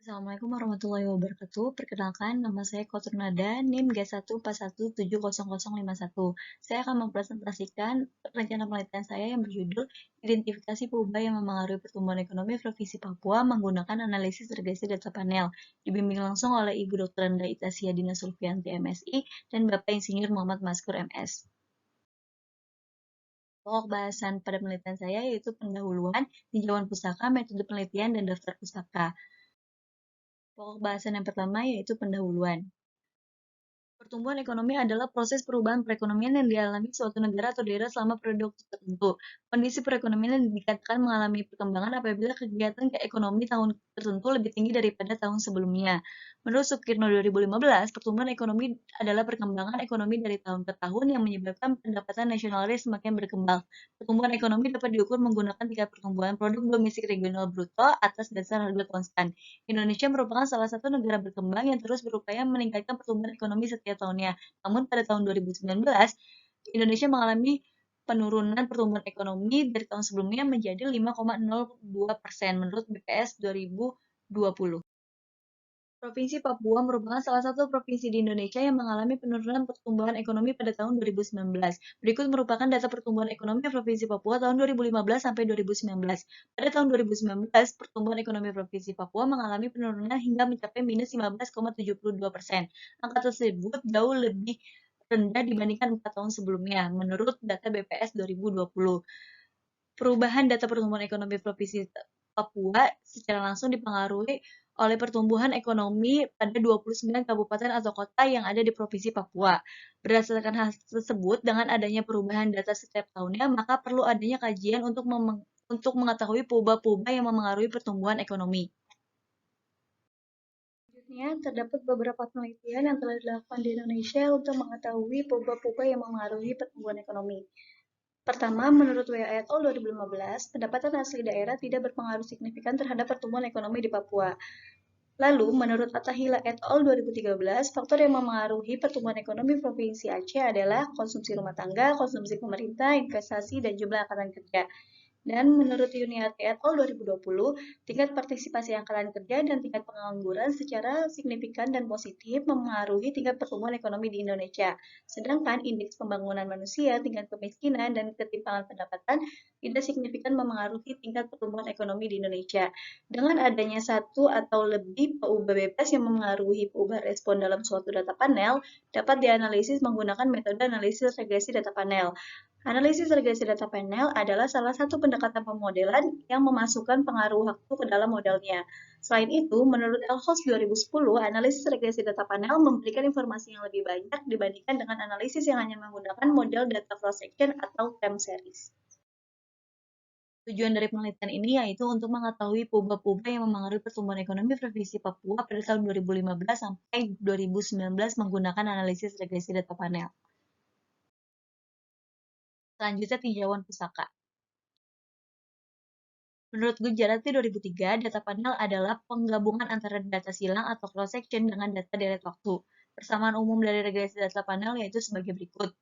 Assalamualaikum warahmatullahi wabarakatuh. Perkenalkan, nama saya Koturnada, NIM G141700051. Saya akan mempresentasikan rencana penelitian saya yang berjudul Identifikasi Perubahan yang Memengaruhi Pertumbuhan Ekonomi Provinsi Papua menggunakan analisis regresi data panel, dibimbing langsung oleh Ibu Dr. Enda Itasia Dina Sulfianti MSI dan Bapak Insinyur Muhammad Maskur MS. Pokok bahasan pada penelitian saya yaitu pendahuluan, tinjauan pustaka, metode penelitian, dan daftar pustaka. Pokok bahasan yang pertama yaitu pendahuluan. Pertumbuhan ekonomi adalah proses perubahan perekonomian yang dialami suatu negara atau daerah selama periode tertentu. Kondisi perekonomian yang dikatakan mengalami perkembangan apabila kegiatan ekonomi tahun tertentu lebih tinggi daripada tahun sebelumnya. Menurut Sukirno 2015, pertumbuhan ekonomi adalah perkembangan ekonomi dari tahun ke tahun yang menyebabkan pendapatan nasional real semakin berkembang. Pertumbuhan ekonomi dapat diukur menggunakan tingkat pertumbuhan produk domestik regional bruto atas dasar harga konstan. Indonesia merupakan salah satu negara berkembang yang terus berupaya meningkatkan pertumbuhan ekonomi setiap tahunnya. Namun pada tahun 2019, Indonesia mengalami penurunan pertumbuhan ekonomi dari tahun sebelumnya menjadi 5,02% menurut BPS 2020. Provinsi Papua merupakan salah satu provinsi di Indonesia yang mengalami penurunan pertumbuhan ekonomi pada tahun 2019. Berikut merupakan data pertumbuhan ekonomi Provinsi Papua tahun 2015 sampai 2019. Pada tahun 2019, pertumbuhan ekonomi Provinsi Papua mengalami penurunan hingga mencapai minus 15,72%. Angka tersebut jauh lebih rendah dibandingkan 4 tahun sebelumnya, menurut data BPS 2020. Perubahan data pertumbuhan ekonomi Provinsi Papua secara langsung dipengaruhi oleh pertumbuhan ekonomi pada 29 kabupaten atau kota yang ada di Provinsi Papua. Berdasarkan hal tersebut, dengan adanya perubahan data setiap tahunnya, maka perlu adanya kajian untuk mengetahui perubahan-perubahan yang memengaruhi pertumbuhan ekonomi. Selanjutnya, terdapat beberapa penelitian yang telah dilakukan di Indonesia untuk mengetahui perubahan-perubahan yang memengaruhi pertumbuhan ekonomi. Pertama, menurut WHO et al. 2015, pendapatan asli daerah tidak berpengaruh signifikan terhadap pertumbuhan ekonomi di Papua. Lalu, menurut Attahila et al. 2013, faktor yang memengaruhi pertumbuhan ekonomi Provinsi Aceh adalah konsumsi rumah tangga, konsumsi pemerintah, investasi, dan jumlah angkatan kerja. Dan menurut Yuniarti et al. 2020, tingkat partisipasi angkatan kerja dan tingkat pengangguran secara signifikan dan positif memengaruhi tingkat pertumbuhan ekonomi di Indonesia. Sedangkan indeks pembangunan manusia, tingkat kemiskinan, dan ketimpangan pendapatan tidak signifikan memengaruhi tingkat pertumbuhan ekonomi di Indonesia. Dengan adanya satu atau lebih PUBBPS yang memengaruhi perubahan respon dalam suatu data panel, dapat dianalisis menggunakan metode analisis regresi data panel. Analisis regresi data panel adalah salah satu pendekatan pemodelan yang memasukkan pengaruh waktu ke dalam modelnya. Selain itu, menurut Elhoff 2010, analisis regresi data panel memberikan informasi yang lebih banyak dibandingkan dengan analisis yang hanya menggunakan model data cross-section atau time series. Tujuan dari penelitian ini yaitu untuk mengetahui perubahan-perubahan yang memengaruhi pertumbuhan ekonomi Provinsi Papua pada tahun 2015 sampai 2019 menggunakan analisis regresi data panel. Selanjutnya, tinjauan pustaka. Menurut Gujarati 2003, data panel adalah penggabungan antara data silang atau cross-section dengan data deret waktu. Persamaan umum dari regresi data panel yaitu sebagai berikut,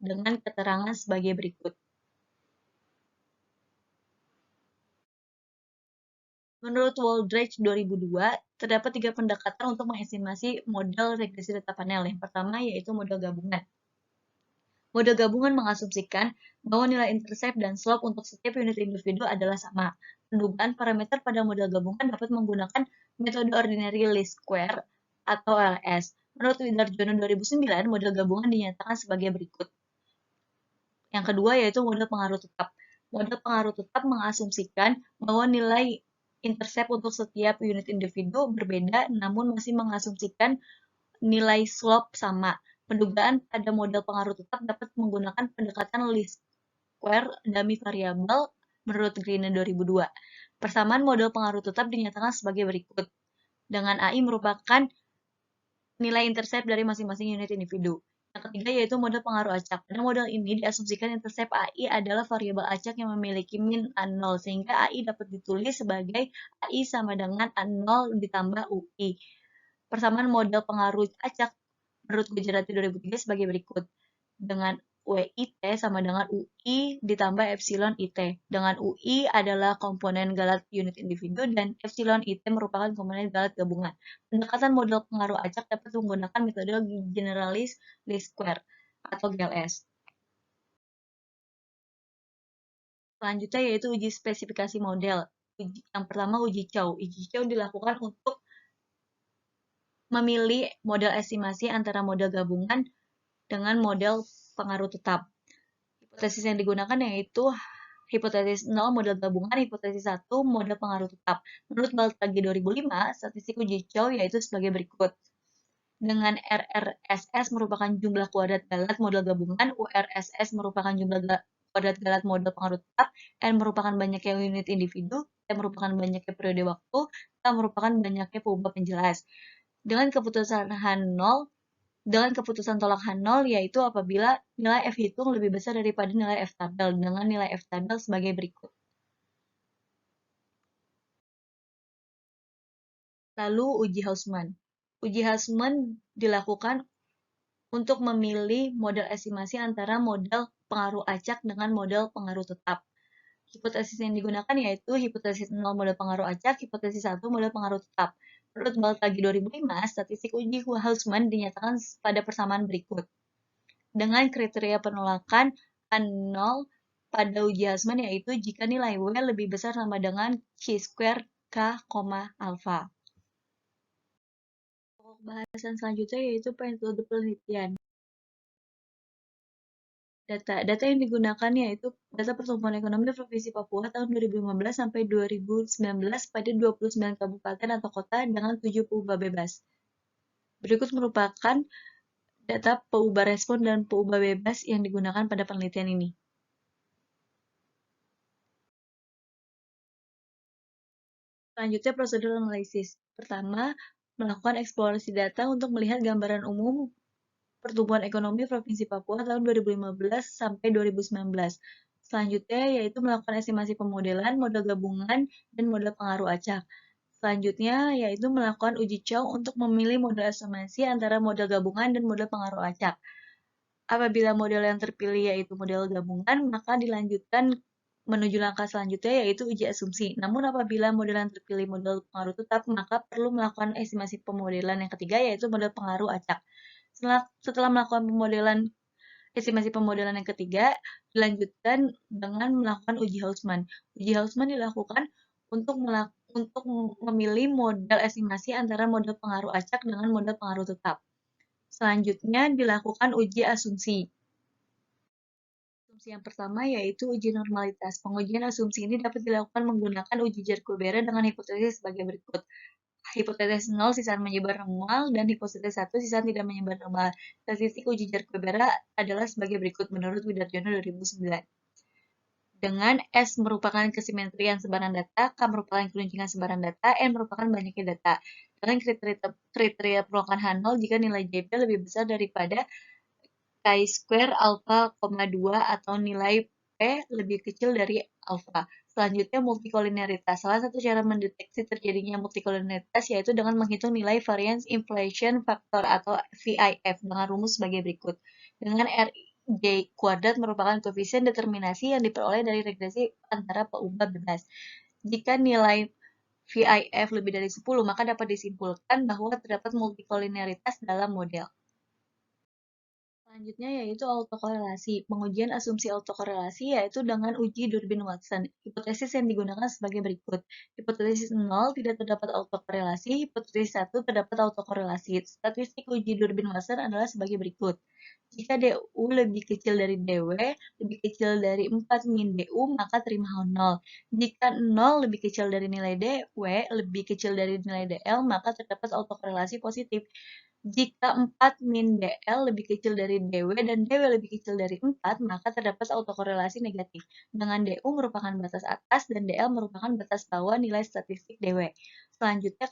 dengan keterangan sebagai berikut. Menurut Waldreich 2002, terdapat 3 pendekatan untuk mengestimasi model regresi data panel. Yang pertama yaitu model gabungan. Model gabungan mengasumsikan bahwa nilai intercept dan slope untuk setiap unit individu adalah sama. Pendugaan parameter pada model gabungan dapat menggunakan metode ordinary least square atau OLS. Menurut Widarjono 2009, model gabungan dinyatakan sebagai berikut. Yang kedua yaitu model pengaruh tetap. Model pengaruh tetap mengasumsikan bahwa nilai intercept untuk setiap unit individu berbeda, namun masih mengasumsikan nilai slope sama. Pendugaan pada model pengaruh tetap dapat menggunakan pendekatan least square dummy variable menurut Green 2002. Persamaan model pengaruh tetap dinyatakan sebagai berikut. Dengan AI merupakan nilai intercept dari masing-masing unit individu. Yang ketiga yaitu model pengaruh acak. Pada model ini diasumsikan intercept AI adalah variabel acak yang memiliki min A0, sehingga AI dapat ditulis sebagai AI sama dengan A0 ditambah UI. Persamaan model pengaruh acak menurut Gujarati 2003 sebagai berikut. Dengan WIT sama dengan UI ditambah epsilon IT. Dengan UI adalah komponen galat unit individu dan epsilon IT merupakan komponen galat gabungan. Pendekatan model pengaruh acak dapat menggunakan metode generalis least square atau GLS. Selanjutnya yaitu uji spesifikasi model. Yang pertama uji Chow. Uji Chow dilakukan untuk memilih model estimasi antara model gabungan dengan model pengaruh tetap. Hipotesis yang digunakan yaitu hipotesis 0 model gabungan, hipotesis 1 model pengaruh tetap. Menurut Baltagi 2005, statistik uji Chow yaitu sebagai berikut. Dengan RRSS merupakan jumlah kuadrat galat model gabungan, URSS merupakan jumlah kuadrat galat model pengaruh tetap, N merupakan banyaknya unit individu, T merupakan banyaknya periode waktu, K merupakan banyaknya penyebab penjelas. Dengan keputusan tolak H0 yaitu apabila nilai F hitung lebih besar daripada nilai F tabel dengan nilai F tabel sebagai berikut. Lalu uji Hausman. Uji Hausman dilakukan untuk memilih model estimasi antara model pengaruh acak dengan model pengaruh tetap. Hipotesis yang digunakan yaitu hipotesis 0 model pengaruh acak, hipotesis 1 model pengaruh tetap. Menurut Baltagi 2005, statistik uji Hausman dinyatakan pada persamaan berikut. Dengan kriteria penolakan H0 pada uji Hausman yaitu jika nilai W lebih besar sama dengan Q2 K, alpha. Bahasan selanjutnya yaitu metode penelitian. Data yang digunakan yaitu data pertumbuhan ekonomi Provinsi Papua tahun 2015 sampai 2019 pada 29 kabupaten atau kota dengan 7 peubah bebas. Berikut merupakan data peubah respon dan peubah bebas yang digunakan pada penelitian ini. Selanjutnya prosedur analisis. Pertama, melakukan eksplorasi data untuk melihat gambaran umum pertumbuhan ekonomi Provinsi Papua tahun 2015 sampai 2019. Selanjutnya yaitu melakukan estimasi pemodelan, model gabungan, dan model pengaruh acak. Selanjutnya yaitu melakukan uji Chow untuk memilih model estimasi antara model gabungan dan model pengaruh acak. Apabila model yang terpilih yaitu model gabungan, maka dilanjutkan menuju langkah selanjutnya yaitu uji asumsi. Namun apabila model yang terpilih model pengaruh tetap, maka perlu melakukan estimasi pemodelan yang ketiga yaitu model pengaruh acak. Setelah melakukan estimasi pemodelan yang ketiga, dilanjutkan dengan melakukan uji Hausman. Uji Hausman dilakukan untuk memilih model estimasi antara model pengaruh acak dengan model pengaruh tetap. Selanjutnya dilakukan uji asumsi. Asumsi yang pertama yaitu uji normalitas. Pengujian asumsi ini dapat dilakukan menggunakan uji Jacobi-Berer dengan hipotesis sebagai berikut. Hipotesis 0 sisaan menyebar normal dan hipotesis 1 sisaan tidak menyebar normal. Statistik uji Jacobi-Berer adalah sebagai berikut menurut Widarjono 2009. Dengan S merupakan kesimetrian sebaran data, K merupakan keluncingan sebaran data, N merupakan banyaknya data. Dengan kriteria penolakan H0 jika nilai JP lebih besar daripada chi-square alpha, 2 atau nilai P lebih kecil dari alpha. Selanjutnya, multikoliniaritas. Salah satu cara mendeteksi terjadinya multikoliniaritas yaitu dengan menghitung nilai variance inflation factor atau VIF dengan rumus sebagai berikut. Dengan RJ kuadrat merupakan koefisien determinasi yang diperoleh dari regresi antara peubah bebas. Jika nilai VIF lebih dari 10, maka dapat disimpulkan bahwa terdapat multikoliniaritas dalam model. Selanjutnya yaitu autokorelasi. Pengujian asumsi autokorelasi yaitu dengan uji Durbin-Watson. Hipotesis yang digunakan sebagai berikut. Hipotesis 0 tidak terdapat autokorelasi, hipotesis 1 terdapat autokorelasi. Statistik uji Durbin-Watson adalah sebagai berikut. Jika DU lebih kecil dari DW, lebih kecil dari 4 min DU, maka terima H0. Jika 0 lebih kecil dari nilai DW, lebih kecil dari nilai DL, maka terdapat autokorelasi positif. Jika 4 min DL lebih kecil dari DW dan DW lebih kecil dari 4, maka terdapat autokorelasi negatif. Dengan DU merupakan batas atas dan DL merupakan batas bawah nilai statistik DW. Selanjutnya,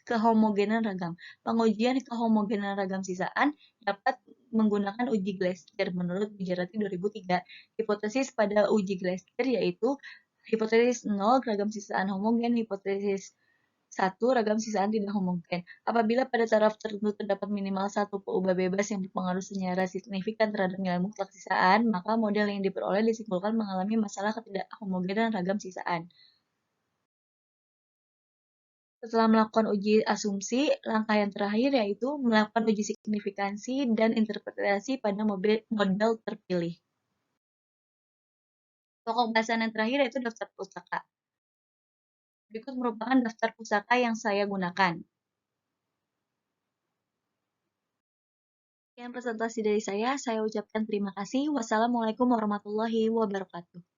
kehomogenan ragam. Pengujian kehomogenan ragam sisaan dapat menggunakan uji Glaser menurut Gujarati 2003. Hipotesis pada uji Glaser yaitu hipotesis 0 ragam sisaan homogen, hipotesis Satu, ragam sisaan tidak homogen. Apabila pada taraf tertentu terdapat minimal satu peubah bebas yang berpengaruh secara signifikan terhadap nilai mutlak sisaan, maka model yang diperoleh disimpulkan mengalami masalah ketidakhomogenan ragam sisaan. Setelah melakukan uji asumsi, langkah yang terakhir yaitu melakukan uji signifikansi dan interpretasi pada model terpilih. Pokok bahasan yang terakhir yaitu daftar pustaka. Berikut merupakan daftar pustaka yang saya gunakan. Sekian presentasi dari saya ucapkan terima kasih. Wassalamualaikum warahmatullahi wabarakatuh.